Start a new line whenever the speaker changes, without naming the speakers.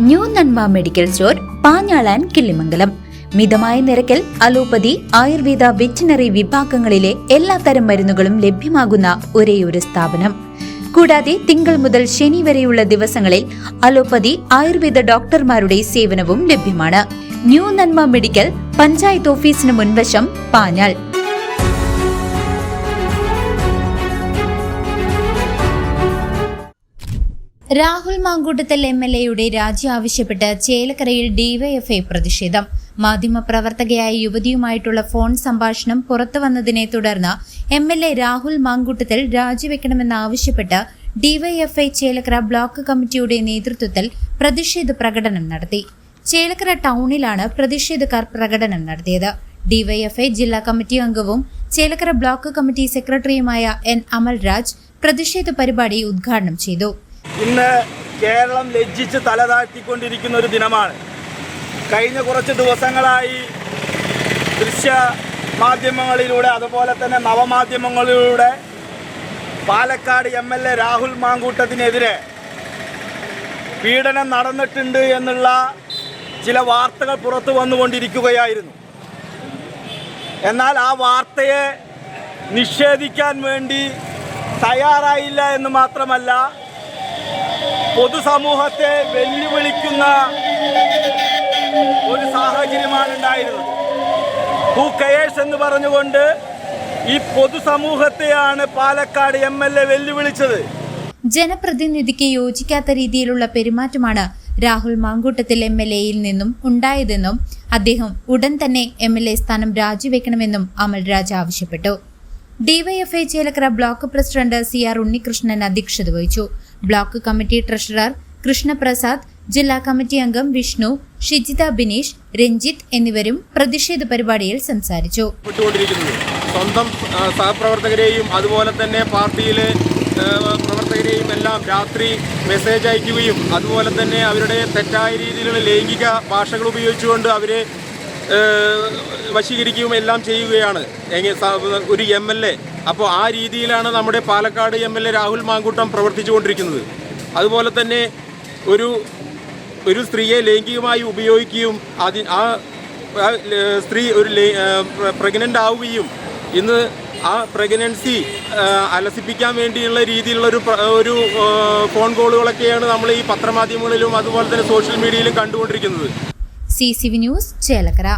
New നന്മ medical store, പാഞ്ഞാളാൻ, Killimangalam. മിതമായ നിരക്കിൽ അലോപ്പതി, ആയുർവേദ, വെറ്റിനറി വിഭാഗങ്ങളിലെ എല്ലാത്തരം മരുന്നുകളും ലഭ്യമാകുന്ന ഒരേയൊരു സ്ഥാപനം. കൂടാതെ തിങ്കൾ മുതൽ ശനി വരെയുള്ള ദിവസങ്ങളിൽ അലോപ്പതി, ആയുർവേദ ഡോക്ടർമാരുടെ സേവനവും ലഭ്യമാണ്. ന്യൂ നന്മ മെഡിക്കൽ, പഞ്ചായത്ത് ഓഫീസിന് മുൻവശം, പാഞ്ഞാൾ. രാഹുൽ മാങ്കൂട്ടത്തിൽ MLA-യുടെ രാജി ആവശ്യപ്പെട്ട് ചേലക്കരയിൽ ഡിവൈഎഫ്ഐ പ്രതിഷേധം. മാധ്യമപ്രവർത്തകയായ യുവതിയുമായിട്ടുള്ള ഫോൺ സംഭാഷണം പുറത്തുവന്നതിനെ തുടർന്ന് MLA രാഹുൽ മാങ്കൂട്ടത്തിൽ രാജിവെക്കണമെന്നാവശ്യപ്പെട്ട് ഡിവൈഎഫ്ഐ ചേലക്കര ബ്ലോക്ക് കമ്മിറ്റിയുടെ നേതൃത്വത്തിൽ പ്രതിഷേധ പ്രകടനം നടത്തി. ചേലക്കര ടൗണിലാണ് പ്രതിഷേധക്കാർ പ്രകടനം നടത്തിയത്. ഡിവൈഎഫ്ഐ ജില്ലാ കമ്മിറ്റി അംഗവും ചേലക്കര ബ്ലോക്ക് കമ്മിറ്റി സെക്രട്ടറിയുമായ N. അമൽരാജ് പ്രതിഷേധ പരിപാടി ഉദ്ഘാടനം ചെയ്തു.
ഇന്ന് കേരളം ലജ്ജിച്ച് തലതാഴ്ത്തിക്കൊണ്ടിരിക്കുന്ന ഒരു ദിനമാണ്. കഴിഞ്ഞ കുറച്ച് ദിവസങ്ങളായി ദൃശ്യ മാധ്യമങ്ങളിലൂടെ അതുപോലെ തന്നെ നവമാധ്യമങ്ങളിലൂടെ പാലക്കാട് MLA രാഹുൽ മാങ്കൂട്ടത്തിനെതിരെ പീഡനം നടന്നിട്ടുണ്ട് എന്നുള്ള ചില വാർത്തകൾ പുറത്തു വന്നുകൊണ്ടിരിക്കുകയായിരുന്നു. എന്നാൽ ആ വാർത്തയെ നിഷേധിക്കാൻ വേണ്ടി തയ്യാറായില്ല എന്ന് മാത്രമല്ല, പൊതുസമൂഹത്തെ വെല്ലുവിളിക്കുന്ന ഒരു സാഹചര്യമാണ് ഉണ്ടായിരുന്നത്. ഹൂ കെയേഴ്സ് എന്ന് പറഞ്ഞുകൊണ്ട് ഈ പൊതുസമൂഹത്തെയാണ് പാലക്കാട് MLA വെല്ലുവിളിച്ചത്.
ജനപ്രതിനിധിക്ക് യോജിക്കാത്ത രീതിയിലുള്ള പെരുമാറ്റമാണ് രാഹുൽ മാങ്കൂട്ടത്തിൽ MLA-യിൽ നിന്നും ഉണ്ടായതെന്നും അദ്ദേഹം ഉടൻ തന്നെ MLA സ്ഥാനം രാജിവെക്കണമെന്നും അമൽരാജ് ആവശ്യപ്പെട്ടു. DYFI Chelakkara block president CR Unnikrishnan അധ്യക്ഷത വഹിച്ചു. ബ്ലോക്ക് കമ്മിറ്റി ട്രഷറർ കൃഷ്ണപ്രസാദ്, ജില്ലാ കമ്മിറ്റി അംഗം വിഷ്ണു, ഷിജിത ബിനീഷ്, രഞ്ജിത്ത് എന്നിവരും പ്രതിഷേധ പരിപാടിയിൽ സംസാരിച്ചു.
സ്വന്തം സഹപ്രവർത്തകരെയും അതുപോലെ തന്നെ പാർട്ടിയിലെ പ്രവർത്തകരെയും എല്ലാം രാത്രി മെസ്സേജ് അയക്കുകയും അതുപോലെ തന്നെ അവരുടെ തെറ്റായ രീതിയിലുള്ള ലൈംഗിക ഭാഷകൾ ഉപയോഗിച്ചുകൊണ്ട് അവരെ വശീകരിക്കുകയും എല്ലാം ചെയ്യുകയാണ് ഒരു MLA. അപ്പോൾ ആ രീതിയിലാണ് നമ്മുടെ പാലക്കാട് MLA രാഹുൽ മാങ്കൂട്ടം പ്രവർത്തിച്ചുകൊണ്ടിരിക്കുന്നത്. അതുപോലെ തന്നെ ഒരു സ്ത്രീയെ ലൈംഗികമായി ഉപയോഗിക്കുകയും ആ സ്ത്രീ ഒരു പ്രഗ്നൻ്റ് ആവുകയും ഇന്ന് ആ പ്രഗ്നൻസി അലസിപ്പിക്കാൻ വേണ്ടിയുള്ള രീതിയിലുള്ള ഒരു ഫോൺ കോളുകളൊക്കെയാണ് നമ്മൾ ഈ പത്രമാധ്യമങ്ങളിലും അതുപോലെ തന്നെ സോഷ്യൽ മീഡിയയിലും കണ്ടുകൊണ്ടിരിക്കുന്നത്.
CCV news, Chelakkara.